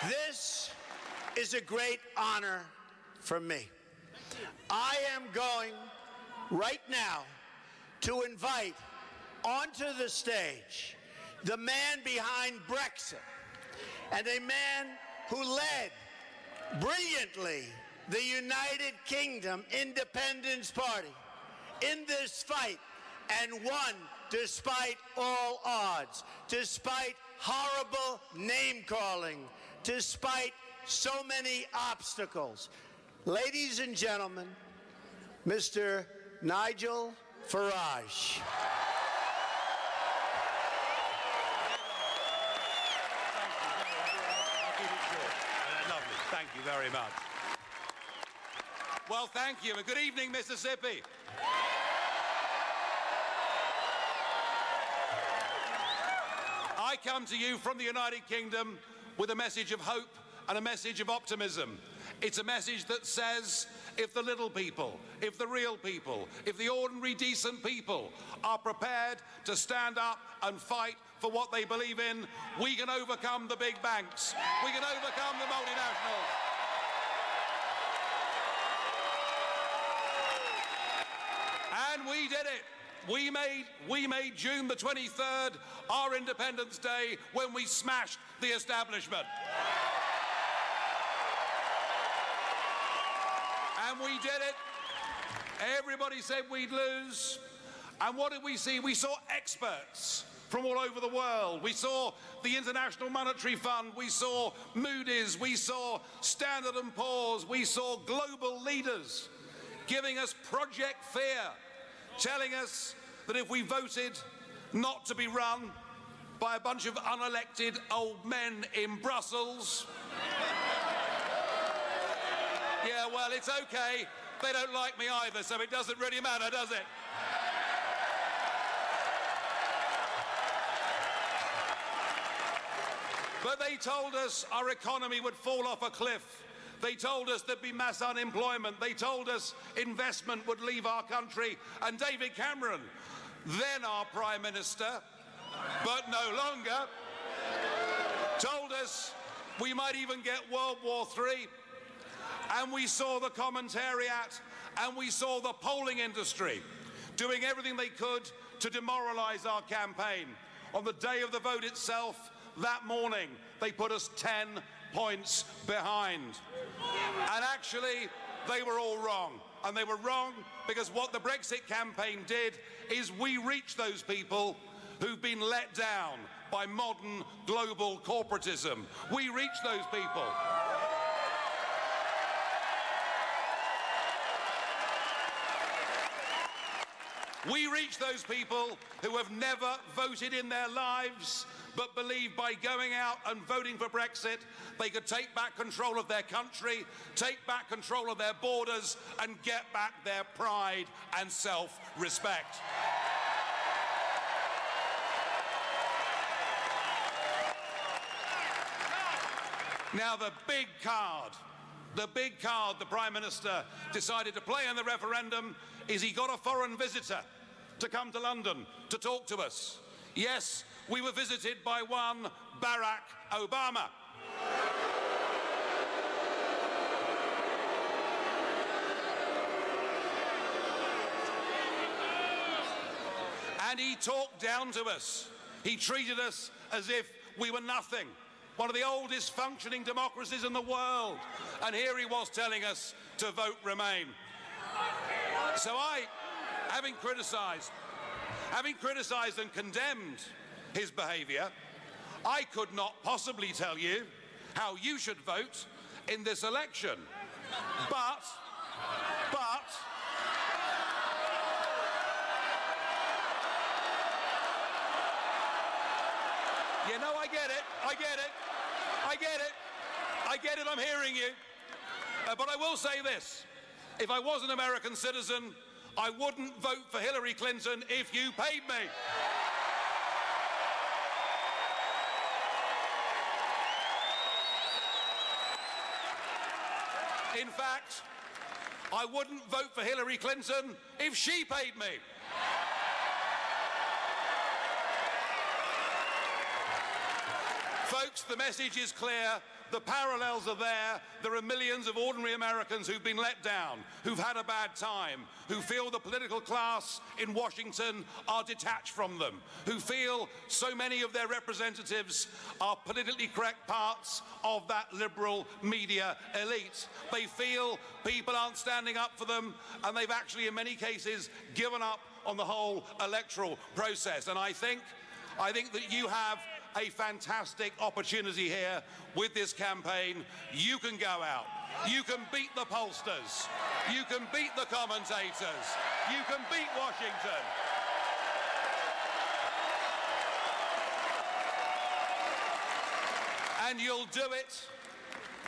This is a great honor for me. I am going right now to invite onto the stage the man behind Brexit and a man who led brilliantly the United Kingdom Independence Party in this fight and won despite all odds, despite horrible name-calling, despite so many obstacles. Ladies and gentlemen, Mr. Nigel Farage. Lovely. Thank you very much. Well, thank you, and good evening, Mississippi. I come to you from the United Kingdom with a message of hope and a message of optimism. It's a message that says, if the little people, if the real people, if the ordinary decent people are prepared to stand up and fight for what they believe in, we can overcome the big banks. We can overcome the multinationals. And we did it. We made June the 23rd our Independence Day when we smashed the establishment. And we did it. Everybody said we'd lose. And what did we see? We saw experts from all over the world. We saw the International Monetary Fund. We saw Moody's. We saw Standard & Poor's. We saw global leaders giving us Project Fear, telling us that if we voted not to be run by a bunch of unelected old men in Brussels, yeah, well, it's okay. They don't like me either, so it doesn't really matter, does it? But they told us our economy would fall off a cliff. They told us there'd be mass unemployment. They told us investment would leave our country. And David Cameron, then our Prime Minister, but no longer, told us we might even get World War III. And we saw the commentariat and we saw the polling industry doing everything they could to demoralize our campaign. On the day of the vote itself, that morning, they put us 10 points behind. And actually, they were all wrong. And they were wrong because what the Brexit campaign did is we reached those people who've been let down by modern global corporatism. We reached those people. We reach those people who have never voted in their lives, but believe by going out and voting for Brexit, they could take back control of their country, take back control of their borders, and get back their pride and self-respect. Now, the big card the Prime Minister decided to play in the referendum is he got a foreign visitor to come to London to talk to us. Yes, we were visited by one Barack Obama. And he talked down to us. He treated us as if we were nothing. One of the oldest functioning democracies in the world. And here he was telling us to vote Remain. So I, having criticised and condemned his behaviour, I could not possibly tell you how you should vote in this election. But, you know, I get it, I'm hearing you. But I will say this, if I was an American citizen, I wouldn't vote for Hillary Clinton if you paid me. In fact, I wouldn't vote for Hillary Clinton if she paid me. Folks, the message is clear. the parallels are there. There are millions of ordinary Americans who've been let down, who've had a bad time, who feel the political class in Washington are detached from them, who feel so many of their representatives are politically correct parts of that liberal media elite. They feel people aren't standing up for them, and they've actually, in many cases, given up on the whole electoral process. And I think that you have a fantastic opportunity here with this campaign. You can go out. You can beat the pollsters. You can beat the commentators. You can beat Washington. And you'll do it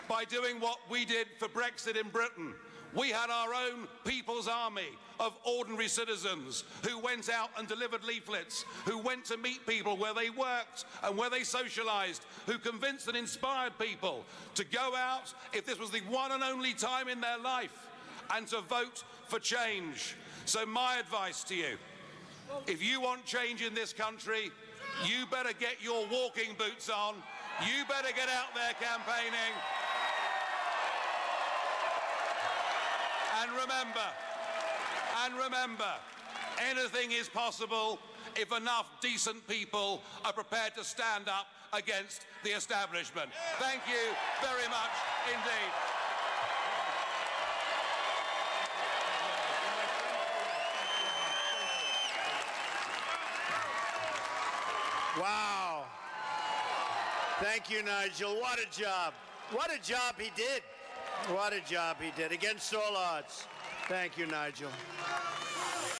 by doing what we did for Brexit in Britain. We had our own people's army of ordinary citizens who went out and delivered leaflets, who went to meet people where they worked and where they socialized, who convinced and inspired people to go out, if this was the one and only time in their life, and to vote for change. So my advice to you, if you want change in this country, you better get your walking boots on. You better get out there campaigning. And remember, anything is possible if enough decent people are prepared to stand up against the establishment. Thank you very much indeed. Wow. Thank you, Nigel. What a job. What a job he did. What a job he did against all odds. Thank you, Nigel.